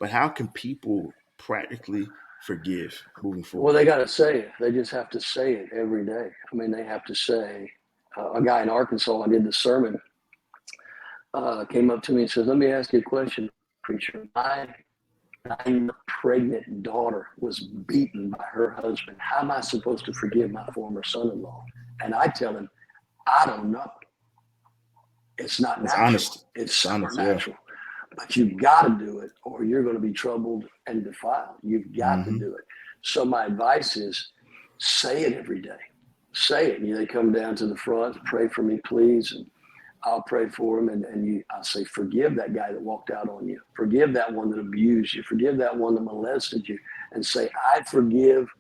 But how can people practically forgive moving Well, forward? they got to say it. They just have to say it every day. I mean, they have to say. A guy in Arkansas, I did the sermon, came up to me and says, "Let me ask you a question, preacher. My 9 pregnant daughter was beaten by her husband. How am I supposed to forgive my former son-in-law?" And I tell him, "I don't know. It's not It's natural. honest. It's It's honest. Yeah. supernatural. But you've got to do it or you're going to be troubled and defiled. You've got to Hmm. do it." So my advice is say it every day. Say it. They come down to the front, pray for me, please. And I'll pray for them. And I'll say, forgive that guy that walked out on you. Forgive that one that abused you. Forgive that one that molested you. And say, I forgive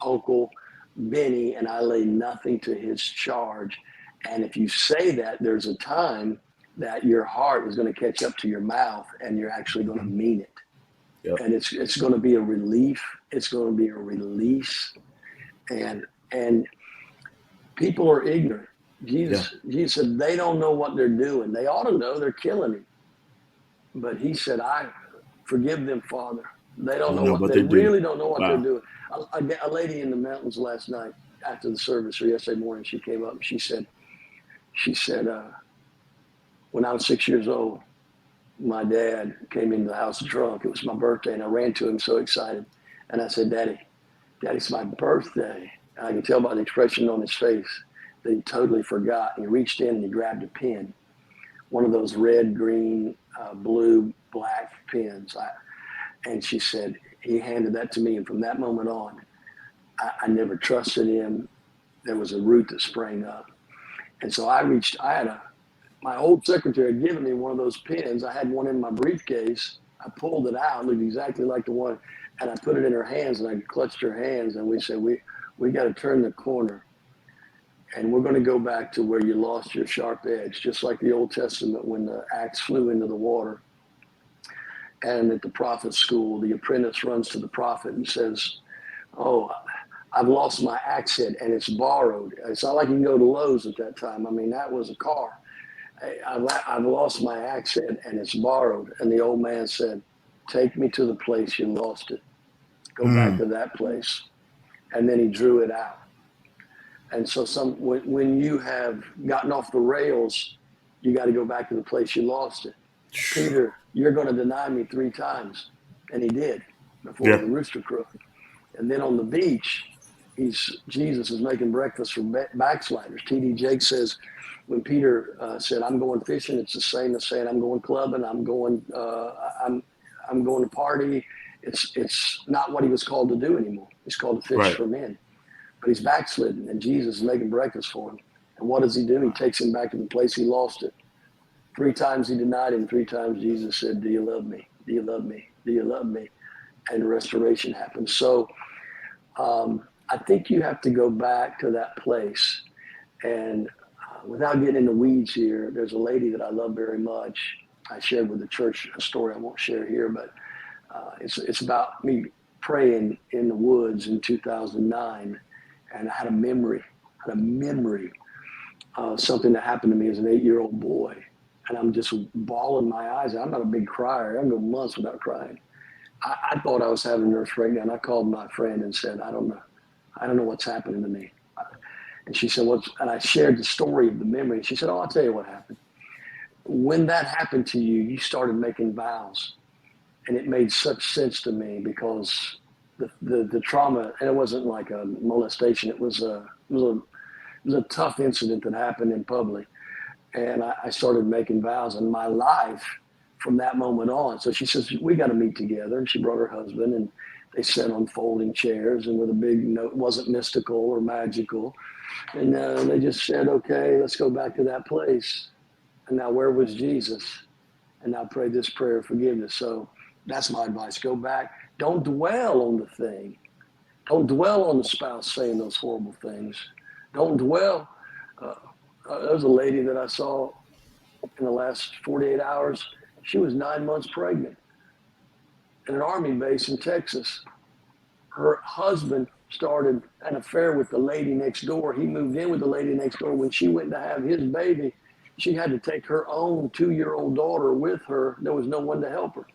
Uncle Benny and I lay nothing to his charge. And if you say that, there's a time that your heart is going to catch up to your mouth and you're actually going to Hmm. mean it. Yep. And it's going to be a relief. It's going to be a release. And people are ignorant. Yeah. Jesus said they don't know what they're doing. They ought to know they're killing him. But he said, I forgive them, Father. They I don't don't know know what what they they do. really don't know what they're Wow. doing. A lady in the mountains last night after the service or yesterday morning, she came up and she said, when I was 6 years old, my dad came into the house drunk. It was my birthday, and I ran to him so excited. And I said, Daddy, it's my birthday. And I could tell by the expression on his face that he totally forgot. He reached in and he grabbed a pen, one of those red, green, blue, black pens. And she said, he handed that to me. And from that moment on, I never trusted him. There was a root that sprang up. And so my old secretary had given me one of those pens. I had one in my briefcase. I pulled it out, looked exactly like the one, and I put it in her hands and I clutched her hands and we said, we got to turn the corner and we're going to go back to where you lost your sharp edge, just like the Old Testament when the axe flew into the water. And at the prophet school, the apprentice runs to the prophet and says, "Oh, I've lost my axe head and it's borrowed." It's not like you can go to Lowe's at that time. I mean, that was a car. I've lost my axe head and it's borrowed. And the old man said, "Take me to the place you lost it. Go back Mm. to that place." And then he drew it out. And so when you have gotten off the rails, you got to go back to the place you lost it. Peter, you're going to deny me 3 times. And he did before Yeah. the rooster crowed. And then on the beach, Jesus is making breakfast for backsliders. T.D. Jakes says when Peter said, "I'm going fishing," it's the same as saying, "I'm going clubbing. I'm going to party." It's not what he was called to do anymore. He's called to fish Right. for men. But he's backslidden, and Jesus is making breakfast for him. And what does he do? He takes him back to the place he lost it. 3 times he denied him. 3 times Jesus said, "Do you love me? Do you love me? Do you love me?" And restoration happens. So I think you have to go back to that place. And without getting into weeds here, there's a lady that I love very much. I shared with the church a story I won't share here, but it's about me praying in the woods in 2009, and I had a memory of something that happened to me as an 8-year-old boy, and I'm just bawling my eyes out. I'm not a big crier. I can go months without crying. I thought I was having a nervous breakdown. I called my friend and said, I don't know what's happening to me. And she said, "What's?" And I shared the story of the memory. She said, "Oh, I'll tell you what happened. When that happened to you, you started making vows." And it made such sense to me because the trauma, and it wasn't like a molestation. It was a tough incident that happened in public. And I started making vows in my life from that moment on. So she says, "We got to meet together." And she brought her husband, and they sat on folding chairs and with a big note. It wasn't mystical or magical. And they just said, "Okay, let's go back to that place." And now where was Jesus? And now pray this prayer of forgiveness. So that's my advice. Go back. Don't dwell on the thing. Don't dwell on the spouse saying those horrible things. Don't dwell. Uh, there's a lady that I saw in the last 48 hours. She was 9 months pregnant in an army base in Texas. Her husband started an affair with the lady next door. He moved in with the lady next door. When she went to have his baby, she had to take her own 2-year-old daughter with her. There was no one to help her.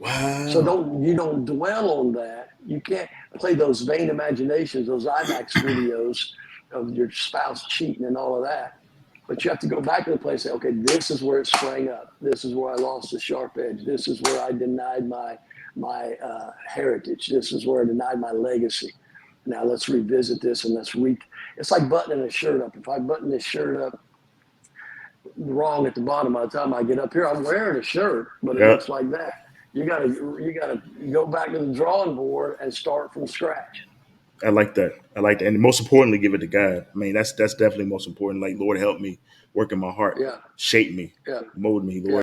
Wow. So you don't dwell on that. You can't play those vain imaginations, those IMAX videos of your spouse cheating and all of that. But you have to go back to the place and say, okay, this is where it sprang up. This is where I lost the sharp edge. This is where I denied my heritage. This is where I denied my legacy. Now let's revisit this and it's like buttoning a shirt up. If I button this shirt up wrong at the bottom, by the time I get up here, I'm wearing a shirt, but it looks like that. You gotta go back to the drawing board and start from scratch. I like that. I like that. And most importantly, give it to God. I mean, that's definitely most important. Like, Lord, help me work in my heart, Yeah, shape me, yeah. mold me, Lord.